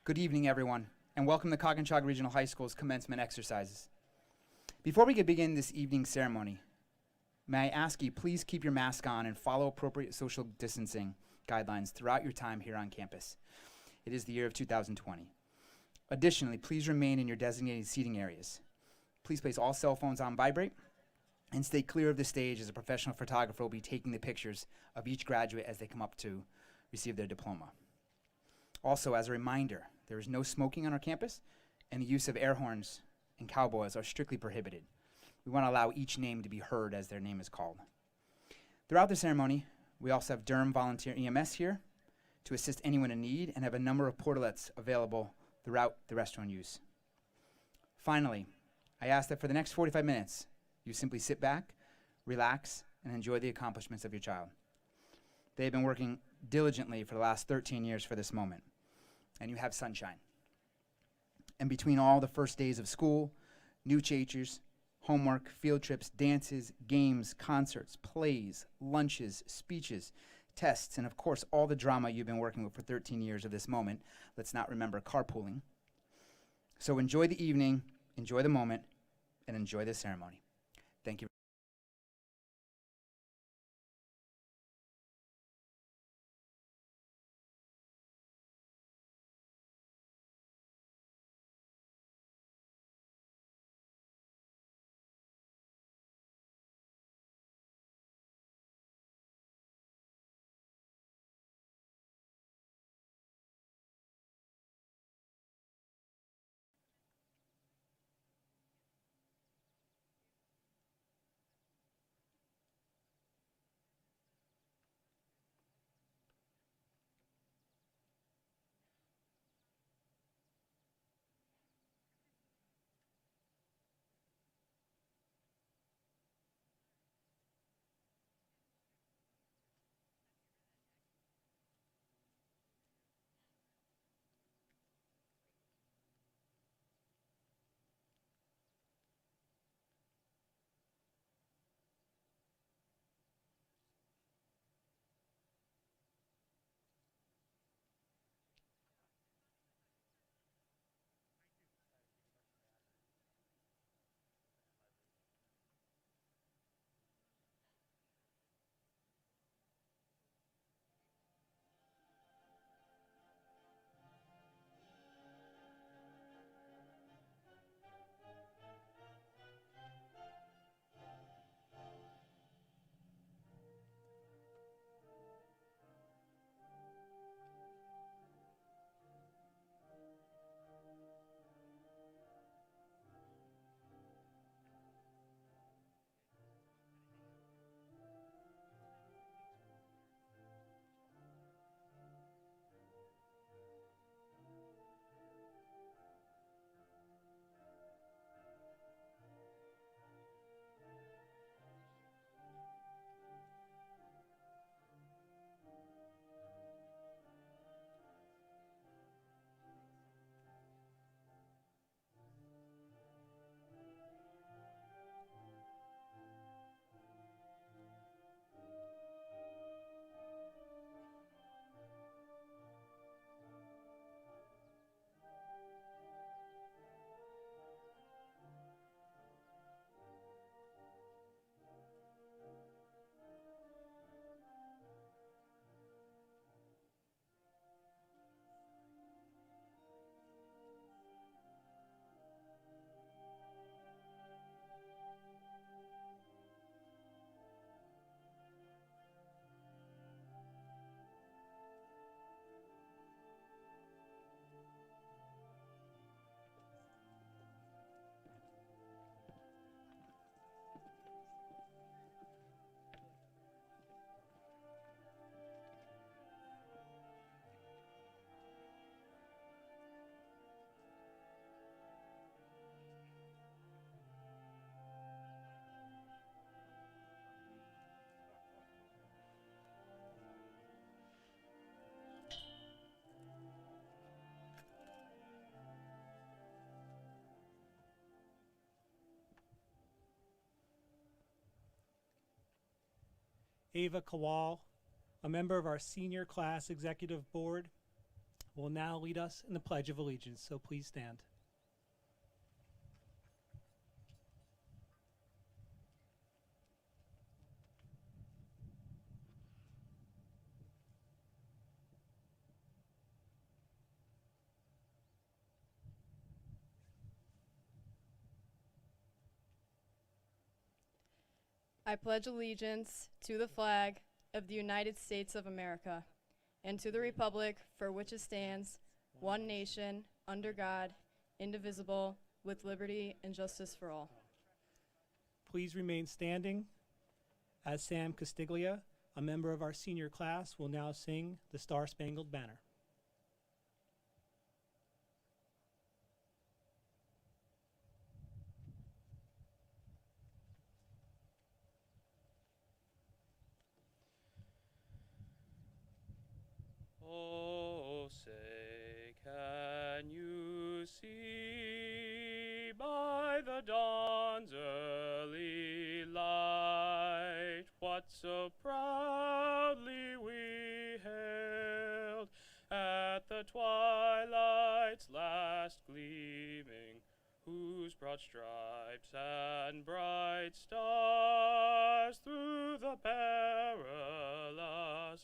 Good evening, everyone, and welcome to Coggins Regional High School's commencement exercises. Before we begin this evening's ceremony, may I ask you please keep your mask on and follow appropriate social distancing guidelines throughout your time here on campus. It is the year of 2020. Additionally, please remain in your designated seating areas. Please place all cell phones on vibrate and stay clear of the stage, as a professional photographer will be taking the pictures of each graduate as they come up to receive their diploma. Also, as a reminder, there is no smoking on our campus, and the use of air horns and cowboys are strictly prohibited. We want to allow each name to be heard as their name is called. Throughout the ceremony, we also have Durham Volunteer EMS here to assist anyone in need, and have a number of portalets available throughout the restaurant use. Finally, I ask that for the next 45 minutes, you simply sit back, relax, and enjoy the accomplishments of your child. They have been working diligently for the last 13 years for this moment, and you have sunshine. And between all the first days of school, new teachers, homework, field trips, dances, games, concerts, plays, lunches, speeches, tests, and of course all the drama you've been working with for 13 years of this moment, let's not remember carpooling. So enjoy the evening, enjoy the moment, and enjoy the ceremony. Thank you. Ava Kowal, a member of our senior class executive board, will now lead us in the Pledge of Allegiance, so please stand. I pledge allegiance to the flag of the United States of America and to the republic for which it stands, one nation, under God, indivisible, with liberty and justice for all. Please remain standing as Sam Castiglia, a member of our senior class, will now sing the Star-Spangled Banner. Oh, say, can you see by the dawn's early light what so proudly we hailed at the twilight's last gleaming, whose broad stripes and bright stars through the perilous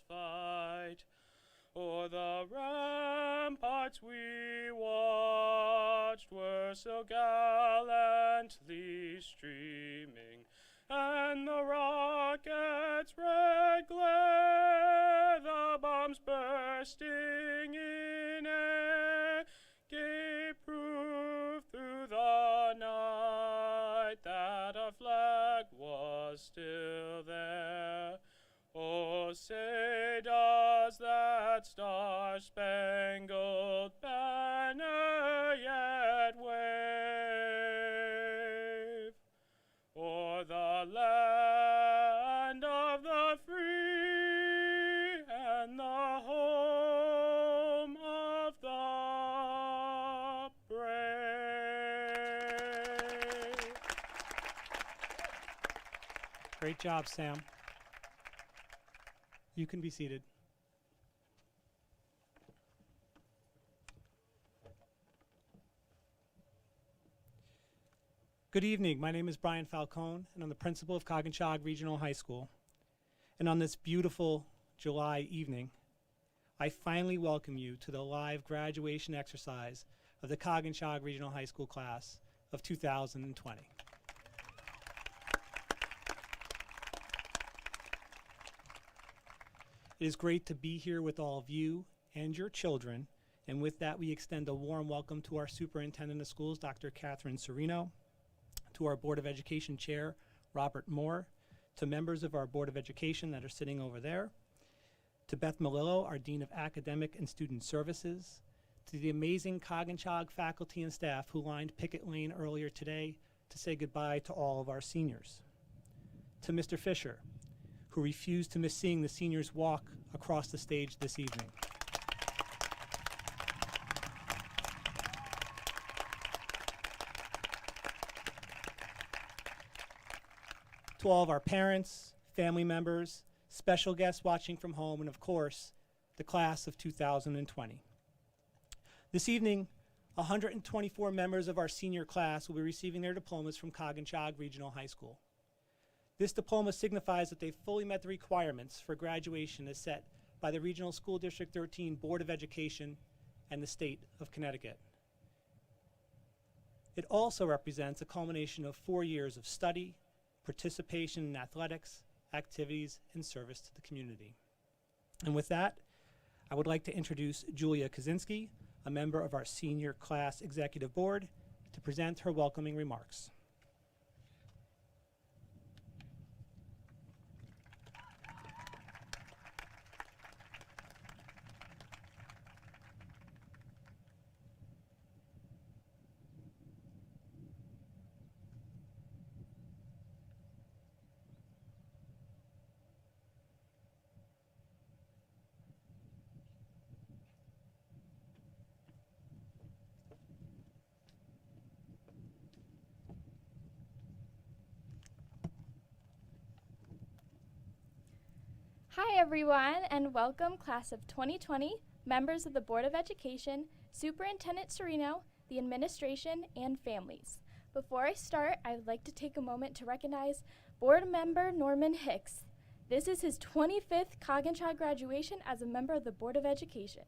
fight o'er the ramparts we watched were so gallantly streaming, and the rockets' red glare, the bombs bursting in air, gave proof through the night that our flag was still there. Oh, say, does that star-spangled banner yet wave o'er the land of the free and the home of the brave? Great job, Sam. You can be seated. Good evening. My name is Brian Falcone, and I'm the principal of Coginchaug Regional High School. And on this beautiful July evening, I finally welcome you to the live graduation exercise of the Coginchaug Regional High School class of 2020. It is great to be here with all of you and your children, and with that we extend a warm welcome to our Superintendent of Schools, Dr. Catherine Serino, to our Board of Education Chair, Robert Moore, to members of our Board of Education that are sitting over there, to Beth Malillo, our Dean of Academic and Student Services, to the amazing Coginchaug faculty and staff who lined picket lane earlier today to say goodbye to all of our seniors, to Mr. Fisher, who refused to miss seeing the seniors walk across the stage this evening. To all of our parents, family members, special guests watching from home, and of course, the class of 2020. This evening, 124 members of our senior class will be receiving their diplomas from Coginchaug Regional High School. This diploma signifies that they've fully met the requirements for graduation as set by the Regional School District 13 Board of Education and the State of Connecticut. It also represents a culmination of 4 years of study, participation in athletics, activities, and service to the community. And with that, I would like to introduce Julia Kaczynski, a member of our senior class executive board, to present her welcoming remarks. Hi everyone, and welcome class of 2020 members of the Board of Education, Superintendent Serino, the administration, and families. Before I start, I would like to take a moment to recognize Board Member Norman Hicks. This is his 25th Coggins graduation as a member of the Board of Education.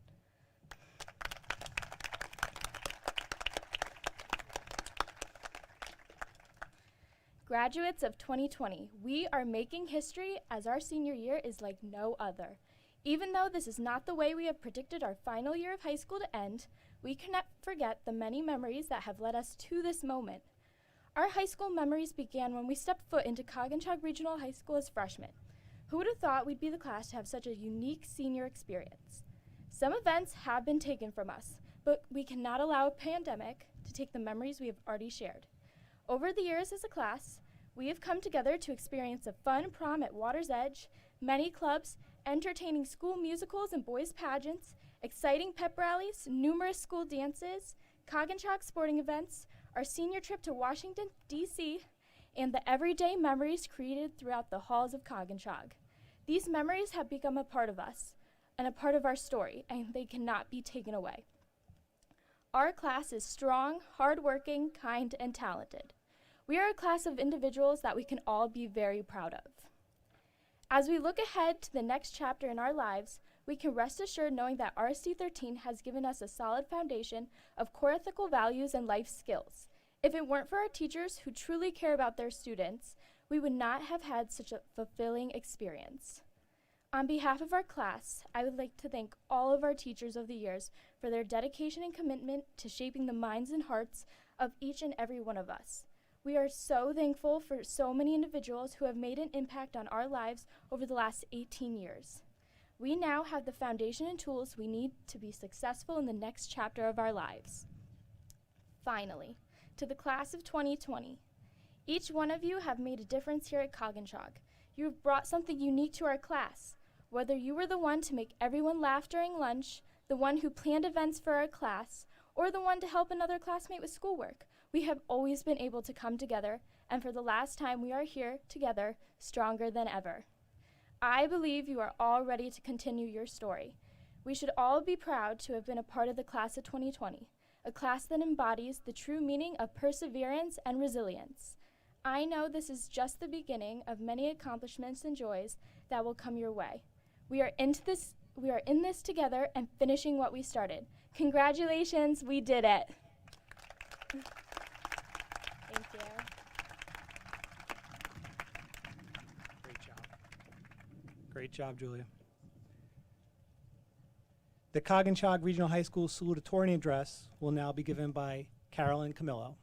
Graduates of 2020, we are making history as our senior year is like no other. Even though this is not the way we have predicted our final year of high school to end, we cannot forget the many memories that have led us to this moment. Our high school memories began when we stepped foot into Coggins Regional High School as freshmen. Who would have thought we'd be the class to have such a unique senior experience? Some events have been taken from us, but we cannot allow a pandemic to take the memories we have already shared. Over the years as a class, we have come together to experience a fun prom at Water's Edge, many clubs, entertaining school musicals and boys' pageants, exciting pep rallies, numerous school dances, Coggins sporting events, our senior trip to Washington, D.C., and the everyday memories created throughout the halls of Coggins. These memories have become a part of us and a part of our story, and they cannot be taken away. Our class is strong, hardworking, kind, and talented. We are a class of individuals that we can all be very proud of. As we look ahead to the next chapter in our lives, we can rest assured knowing that RSD 13 has given us a solid foundation of core ethical values and life skills. If it weren't for our teachers who truly care about their students, we would not have had such a fulfilling experience. On behalf of our class, I would like to thank all of our teachers of the years for their dedication and commitment to shaping the minds and hearts of each and every one of us. We are so thankful for so many individuals who have made an impact on our lives over the last 18 years. We now have the foundation and tools we need to be successful in the next chapter of our lives. Finally, to the class of 2020, each one of you have made a difference here at Coggins. You have brought something unique to our class. Whether you were the one to make everyone laugh during lunch, the one who planned events for our class, or the one to help another classmate with schoolwork, we have always been able to come together, and for the last time we are here together, stronger than ever. I believe you are all ready to continue your story. We should all be proud to have been a part of the class of 2020, a class that embodies the true meaning of perseverance and resilience. I know this is just the beginning of many accomplishments and joys that will come your way. We are in this together and finishing what we started. Congratulations, we did it. Thank you. Great job. Great job, Julia. The Coggins Regional High School Salutatorian address will now be given by Carolyn Camillo.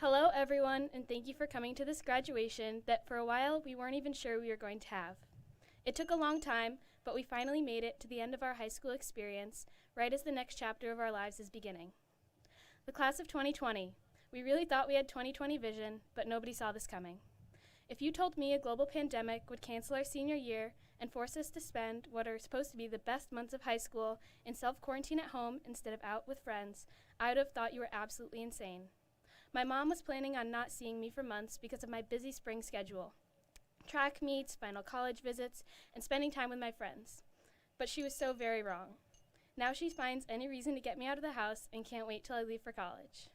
Hello everyone, and thank you for coming to this graduation that for a while we weren't even sure we were going to have. It took a long time, but we finally made it to the end of our high school experience, right as the next chapter of our lives is beginning. The class of 2020. We really thought we had 2020 vision, but nobody saw this coming. If you told me a global pandemic would cancel our senior year and force us to spend what are supposed to be the best months of high school in self-quarantine at home instead of out with friends, I would have thought you were absolutely insane. My mom was planning on not seeing me for months because of my busy spring schedule. Track meets, final college visits, and spending time with my friends. But she was so very wrong. Now she finds any reason to get me out of the house and can't wait till I leave for college.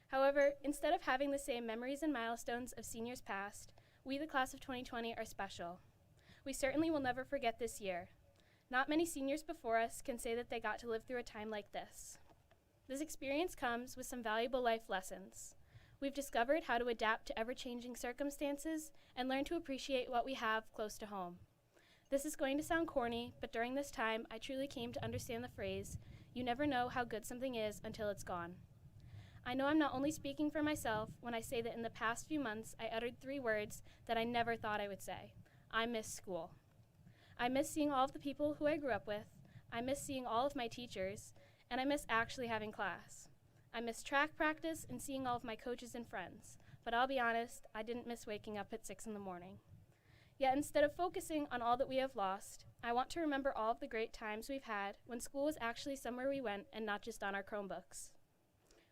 However, instead of having the same memories and milestones of seniors past, we, the class of 2020, are special. We certainly will never forget this year. Not many seniors before us can say that they got to live through a time like this. This experience comes with some valuable life lessons. We've discovered how to adapt to ever-changing circumstances and learn to appreciate what we have close to home. This is going to sound corny, but during this time, I truly came to understand the phrase, "You never know how good something is until it's gone." I know I'm not only speaking for myself when I say that in the past few months, I uttered 3 words that I never thought I would say. I miss school. I miss seeing all of the people who I grew up with. I miss seeing all of my teachers. And I miss actually having class. I missed track practice and seeing all of my coaches and friends, but I'll be honest, I didn't miss waking up at 6 in the morning. Yet instead of focusing on all that we have lost, I want to remember all of the great times we've had when school was actually somewhere we went and not just on our Chromebooks.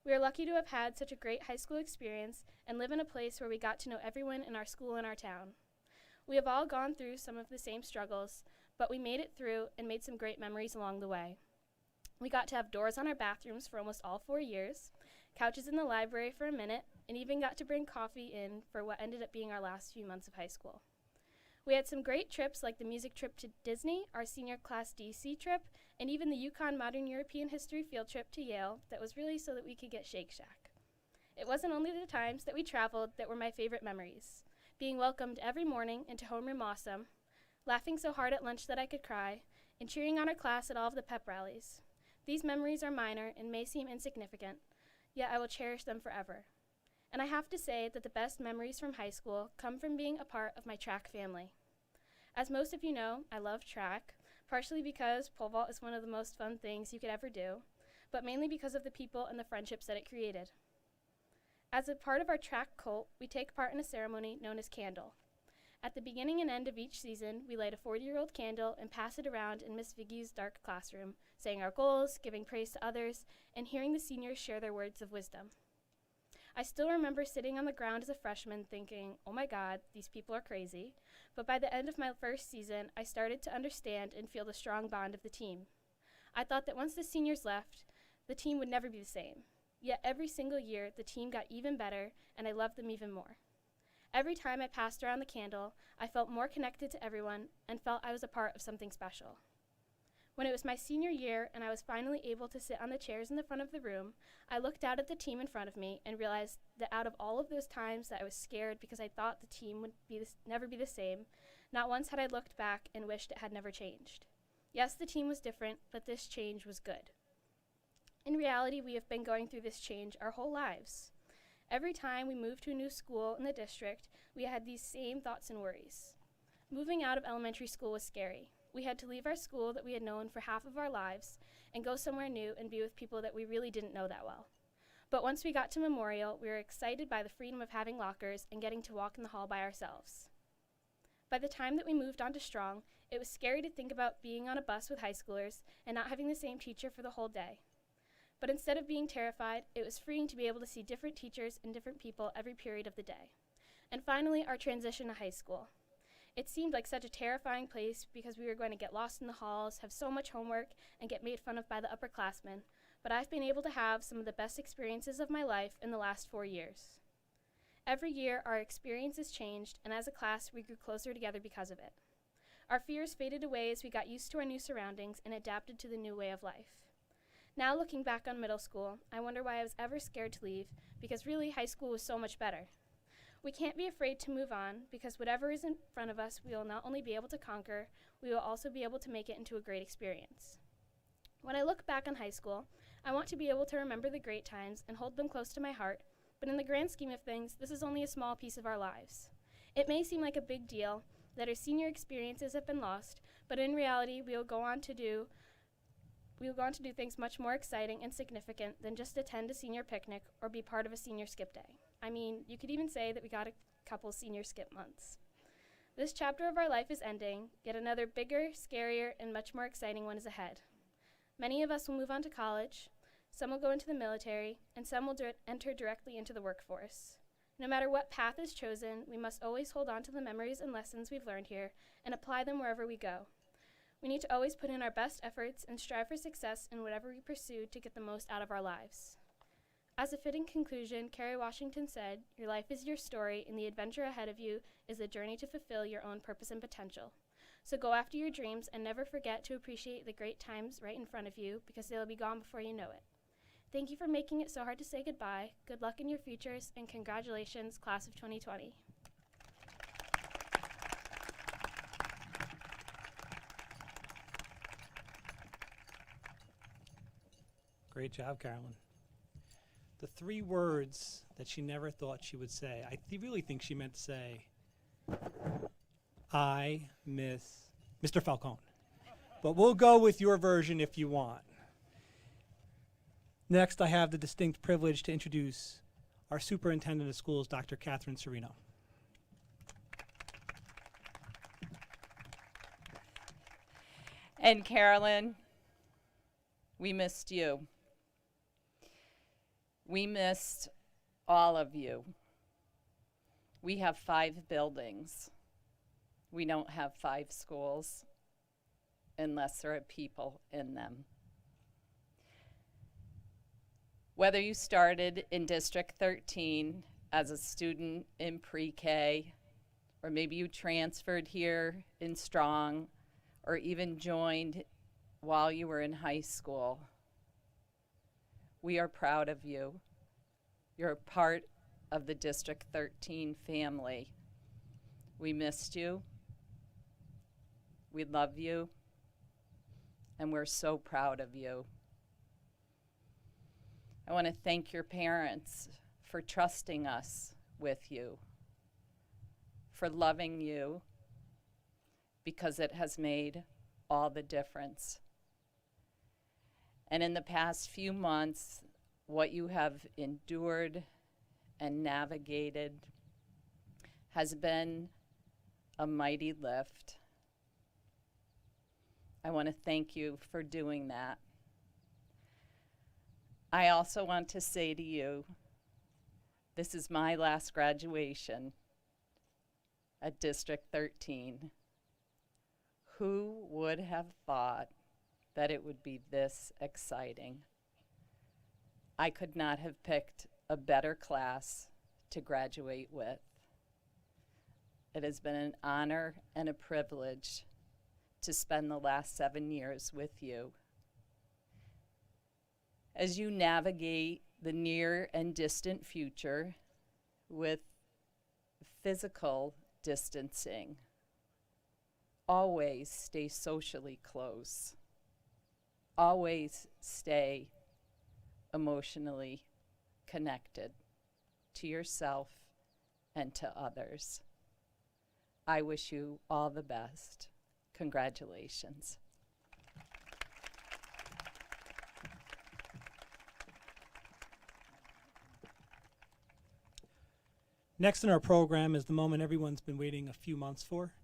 We are lucky to have had such a great high school experience and live in a place where we got to know everyone in our school and our town. We have all gone through some of the same struggles, but we made it through and made some great memories along the way. We got to have doors on our bathrooms for almost all 4 years, couches in the library for a minute, and even got to bring coffee in for what ended up being our last few months of high school. We had some great trips like the music trip to Disney, our senior class DC trip, and even the Yukon Modern European History field trip to Yale that was really so that we could get Shake Shack. It wasn't only the times that we traveled that were my favorite memories. Being welcomed every morning into homeroom awesome, laughing so hard at lunch that I could cry, and cheering on our class at all of the pep rallies. These memories are minor and may seem insignificant, yet I will cherish them forever. And I have to say that the best memories from high school come from being a part of my track family. As most of you know, I love track, partially because pole vault is one of the most fun things you could ever do, but mainly because of the people and the friendships that it created. As a part of our track cult, we take part in a ceremony known as Candle. At the beginning and end of each season, we light a 40-year-old candle and pass it around in Miss Viggy's dark classroom, saying our goals, giving praise to others, and hearing the seniors share their words of wisdom. I still remember sitting on the ground as a freshman thinking, oh my God, these people are crazy. But by the end of my first season, I started to understand and feel the strong bond of the team. I thought that once the seniors left, the team would never be the same. Yet every single year, the team got even better, and I loved them even more. Every time I passed around the candle, I felt more connected to everyone and felt I was a part of something special. When it was my senior year and I was finally able to sit on the chairs in the front of the room, I looked out at the team in front of me and realized that out of all of those times that I was scared because I thought the team would never be the same, not once had I looked back and wished it had never changed. Yes, the team was different, but this change was good. In reality, we have been going through this change our whole lives. Every time we moved to a new school in the district, we had these same thoughts and worries. Moving out of elementary school was scary. We had to leave our school that we had known for half of our lives and go somewhere new and be with people that we really didn't know that well. But once we got to Memorial, we were excited by the freedom of having lockers and getting to walk in the hall by ourselves. By the time that we moved on to Strong, it was scary to think about being on a bus with high schoolers and not having the same teacher for the whole day. But instead of being terrified, it was freeing to be able to see different teachers and different people every period of the day. And finally, our transition to high school. It seemed like such a terrifying place because we were going to get lost in the halls, have so much homework, and get made fun of by the upperclassmen. But I've been able to have some of the best experiences of my life in the last 4 years. Every year, our experiences changed, and as a class, we grew closer together because of it. Our fears faded away as we got used to our new surroundings and adapted to the new way of life. Now looking back on middle school, I wonder why I was ever scared to leave, because really high school was so much better. We can't be afraid to move on, because whatever is in front of us, we will not only be able to conquer, we will also be able to make it into a great experience. When I look back on high school, I want to be able to remember the great times and hold them close to my heart, but in the grand scheme of things, this is only a small piece of our lives. It may seem like a big deal that our senior experiences have been lost, but in reality, we will go on to do things much more exciting and significant than just attend a senior picnic or be part of a senior skip day. I mean, you could even say that we got a couple senior skip months. This chapter of our life is ending, yet another bigger, scarier, and much more exciting one is ahead. Many of us will move on to college, some will go into the military, and some will enter directly into the workforce. No matter what path is chosen, we must always hold on to the memories and lessons we've learned here and apply them wherever we go. We need to always put in our best efforts and strive for success in whatever we pursue to get the most out of our lives. As a fitting conclusion, Kerry Washington said, "Your life is your story, and the adventure ahead of you is the journey to fulfill your own purpose and potential. So go after your dreams and never forget to appreciate the great times right in front of you, because they'll be gone before you know it." Thank you for making it so hard to say goodbye. Good luck in your futures, and congratulations, class of 2020. Great job, Carolyn. The 3 words that she never thought she would say, I really think she meant to say, I miss Mr. Falcone. But we'll go with your version if you want. Next, I have the distinct privilege to introduce our Superintendent of Schools, Dr. Catherine Serino. And Carolyn, we missed you. We missed all of you. We have 5 buildings. We don't have 5 schools unless there are people in them. Whether you started in District 13 as a student in pre-K, or maybe you transferred here in Strong, or even joined while you were in high school, we are proud of you. You're a part of the District 13 family. We missed you. We love you. And we're so proud of you. I want to thank your parents for trusting us with you, for loving you, because it has made all the difference. And in the past few months, what you have endured and navigated has been a mighty lift. I want to thank you for doing that. I also want to say to you, this is my last graduation at District 13. Who would have thought that it would be this exciting? I could not have picked a better class to graduate with. It has been an honor and a privilege to spend the last 7 years with you. As you navigate the near and distant future with physical distancing, always stay socially close. Always stay emotionally connected to yourself and to others. I wish you all the best. Congratulations. Next in our program is the moment everyone's been waiting a few months for,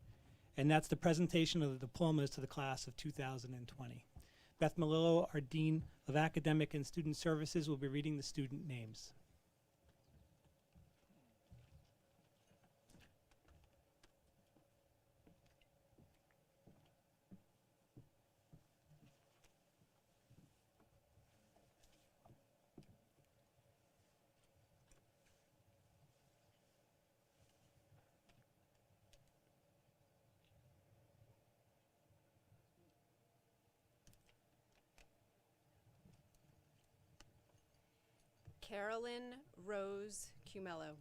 and that's the presentation of the diplomas to the class of 2020. Beth Malillo, our Dean of Academic and Student Services, will be reading the student names. Carolyn Rose Cumello.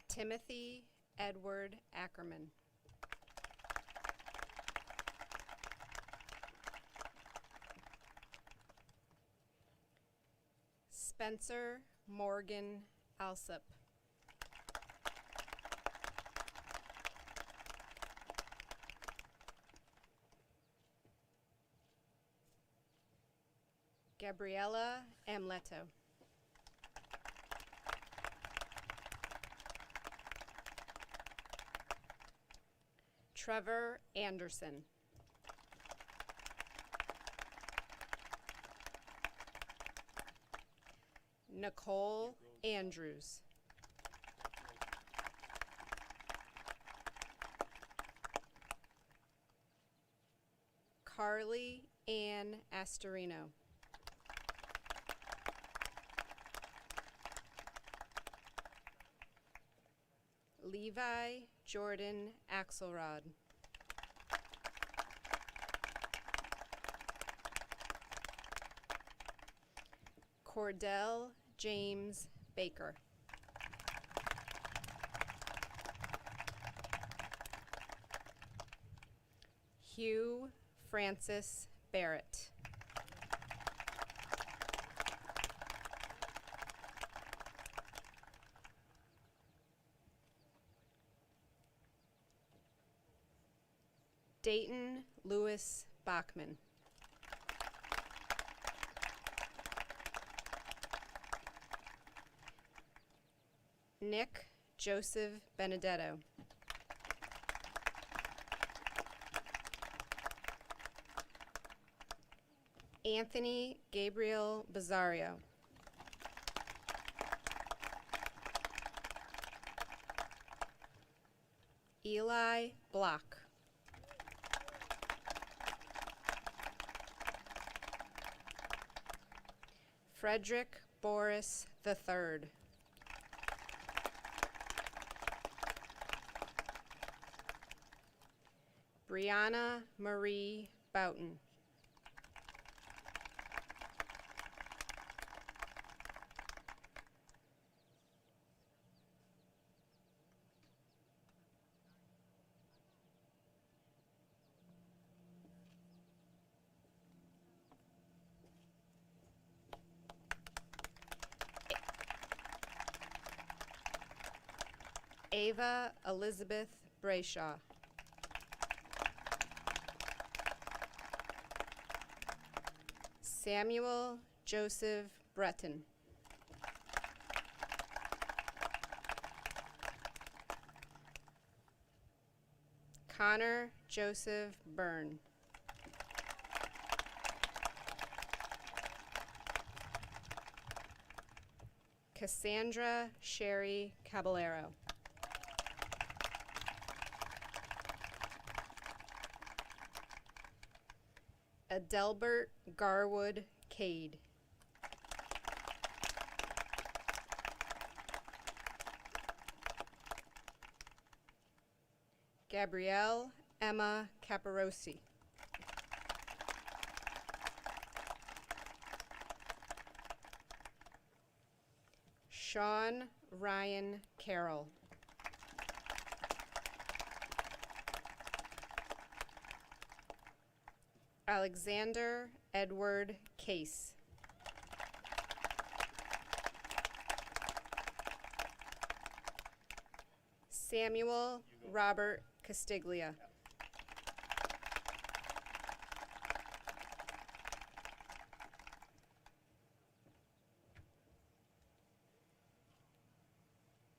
Timothy Edward Ackerman. Spencer Morgan Alsop. Gabriella Amleto. Trevor Anderson. Nicole Andrews. Carly Ann Astorino. Levi Jordan Axelrod. Cordell James Baker. Hugh Francis Barrett. Dayton Lewis Bachman. Nick Joseph Benedetto. Anthony Gabriel Bazzario. Eli Block. Frederick Boris III. Brianna Marie Boughton. Ava Elizabeth Brayshaw. Samuel Joseph Breton. Connor Joseph Byrne. Cassandra Sherry Caballero. Adelbert Garwood Cade. Gabrielle Emma Caparosi. Sean Ryan Carroll. Alexander Edward Case. Samuel Robert Castiglia.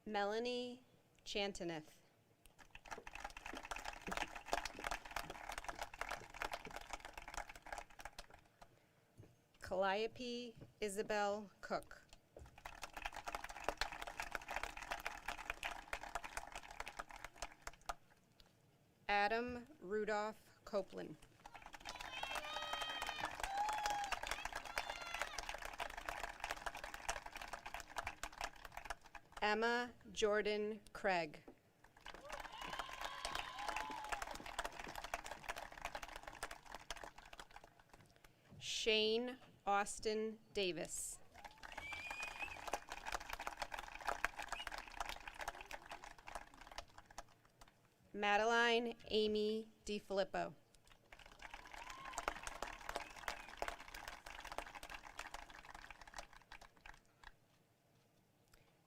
Melanie Chantineth. Calliope Isabel Cook. Adam Rudolph Copeland. Emma Jordan Craig. Shane Austin Davis. Madeline Amy DiFilippo.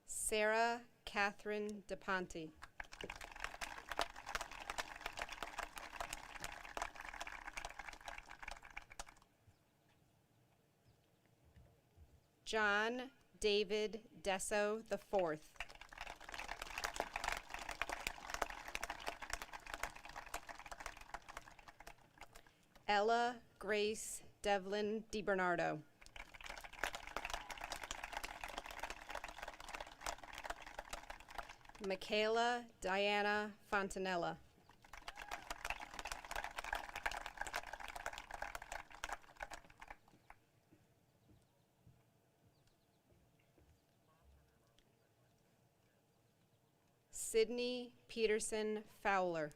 Sarah Catherine DePonte. John David Desso IV. Ella Grace Devlin DiBernardo. Michaela Diana Fontanella. Sydney Peterson Fowler.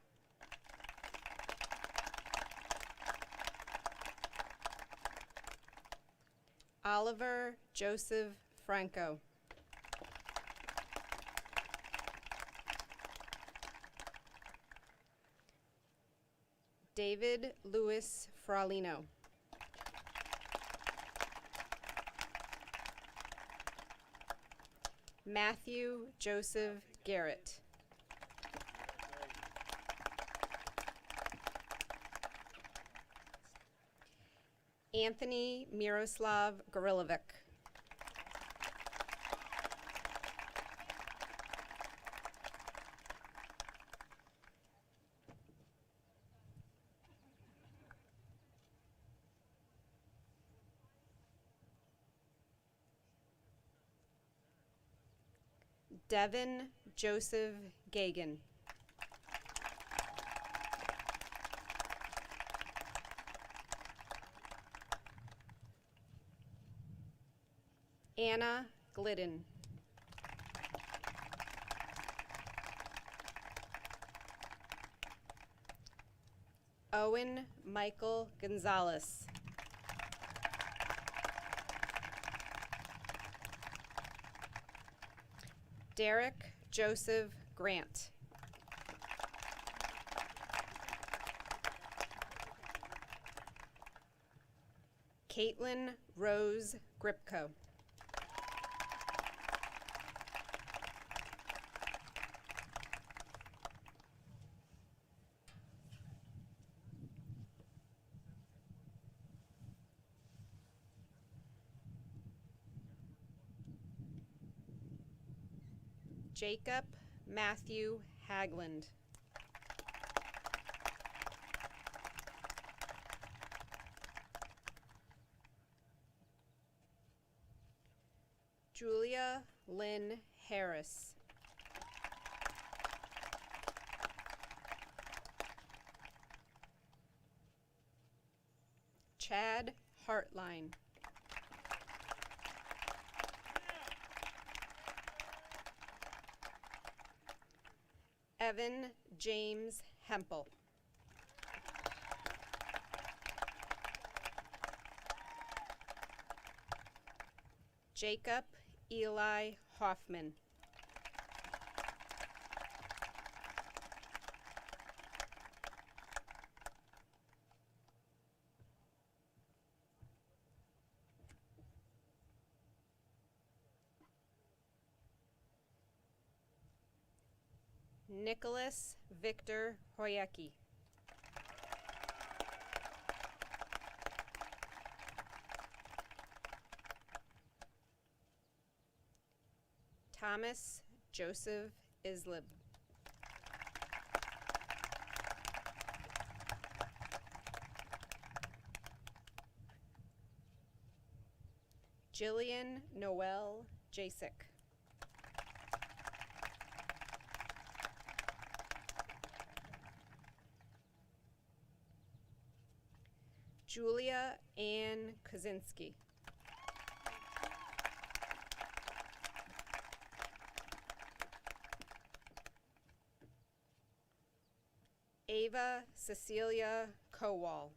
Oliver Joseph Franco. David Louis Fraulino. Matthew Joseph Garrett. Anthony Miroslav Gorilovic. Devin Joseph Gagan. Anna Glidden. Owen Michael Gonzalez. Derek Joseph Grant. Caitlin Rose Gripko. Jacob Matthew Hagland. Julia Lynn Harris. Chad Hartline. Evan James Hempel. Jacob Eli Hoffman. Nicholas Victor Hoyecki. Thomas Joseph Islib. Jillian Noel Jasek. Julia Ann Kaczynski. Ava Cecilia Kowal.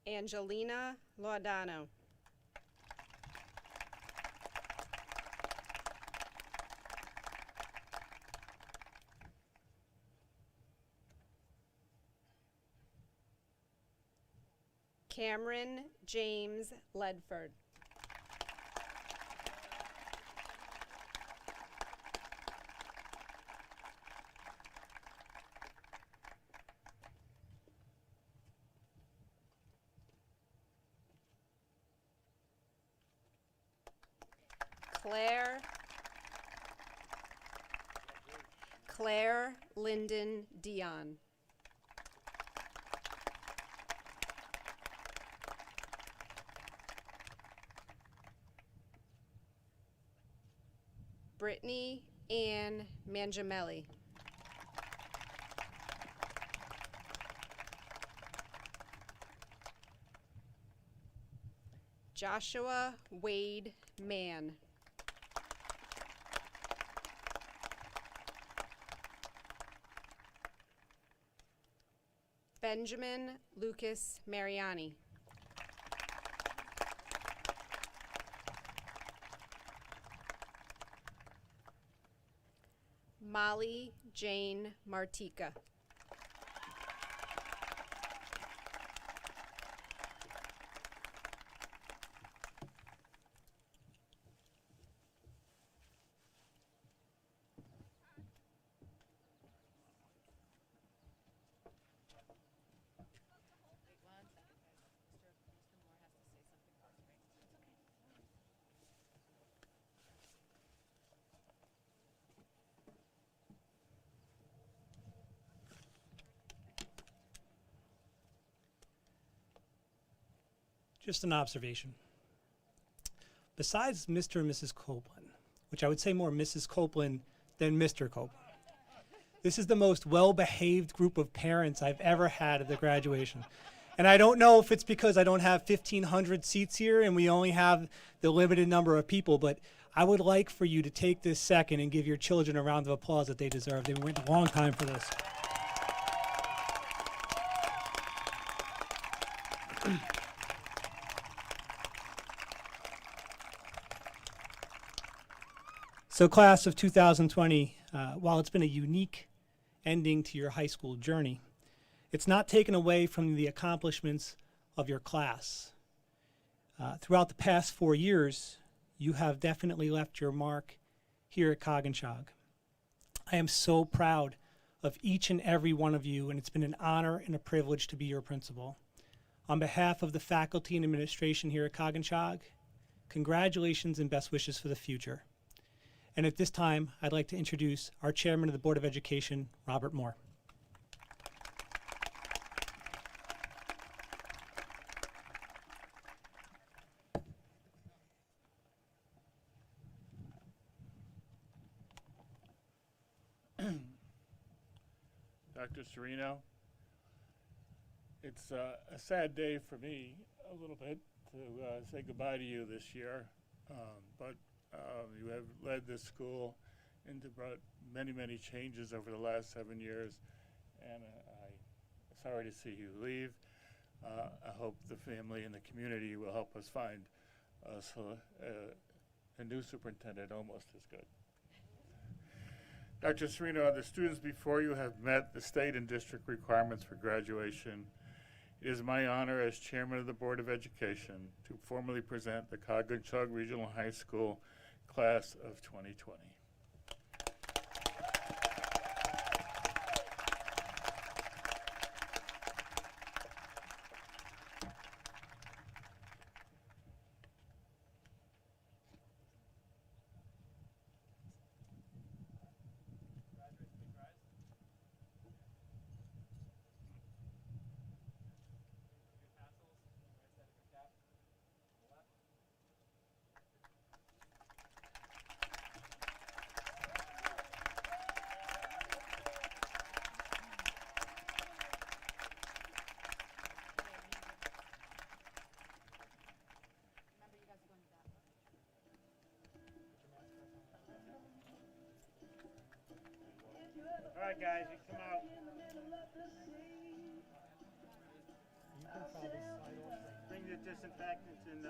Angelina Laudano. Cameron James Ledford. Claire Lyndon Dion. Brittany Ann Mangiamelli. Joshua Wade Mann. Benjamin Lucas Mariani. Molly Jane Martika. Just an observation. Besides Mr. and Mrs. Copeland, which I would say more Mrs. Copeland than Mr. Copeland, this is the most well-behaved group of parents I've ever had at the graduation. And I don't know if it's because I don't have 1,500 seats here and we only have the limited number of people, but I would like for you to take this second and give your children a round of applause that they deserve. They went a long time for this. So class of 2020, while it's been a unique ending to your high school journey, it's not taken away from the accomplishments of your class. Throughout the past 4 years, you have definitely left your mark here at Coggins-Shog. I am so proud of each and every one of you, and it's been an honor and a privilege to be your principal. On behalf of the faculty and administration here at Coggins-Shog, congratulations and best wishes for the future. And at this time, I'd like to introduce our Chairman of the Board of Education, Robert Moore. Dr. Serino, it's a sad day for me a little bit to say goodbye to you this year, but you have led this school into many, many changes over the last 7 years, and I'm sorry to see you leave. I hope the family and the community will help us find a new superintendent almost as good. Dr. Serino, the students before you have met the state and district requirements for graduation. It is my honor as Chairman of the Board of Education to formally present the Coggins-Shog Regional High School Class of 2020. All right, guys, you come out. Bring the disinfectants and